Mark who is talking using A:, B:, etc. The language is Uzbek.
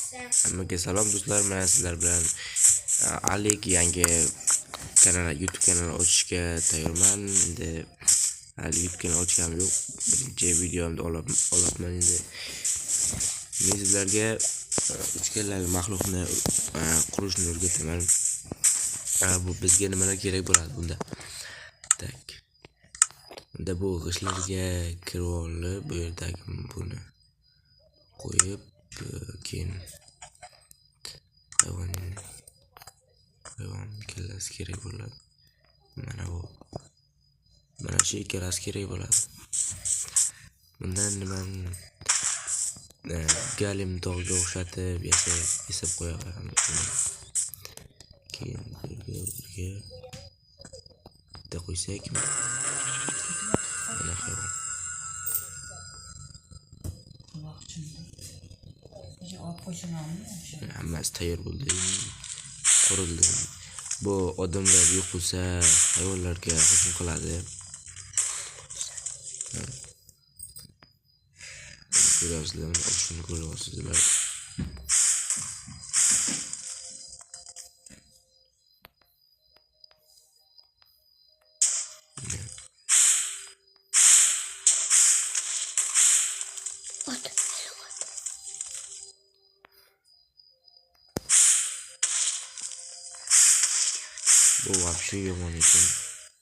A: Hammaga salom do'stlar, men sizlar bilan Alik yangi kanal, YouTube kanali ochishga tayyorman. Endi hali YouTube kanal ochganim yo'q. Birinchi videomni olyapman endi. Men sizlarga uchkalali maxluqni qurishni o'rgataman. Bu bizga nimalar kerak bo'ladi bunda? Tak. Unda bu g'ishlarga kirib olib, bu yerdagi buni qo'yib, keyin hayvon ikkalasi kerak bo'ladi. Mana shu ikkalasi kerak bo'ladi. Bundan nimani galim tog'ga o'xshatib yasab qo'yaman. Keyin birga bitta qo'ysak, mana hayvon. Hammasi tayyor bo'ldi. Qurildi. Bu odamlar yo'q bo'lsa, hayvonlarga hujum qiladi. Ko'ryapsizlar, shuni ko'ryapsizlar. Bu вообще yomon ekan.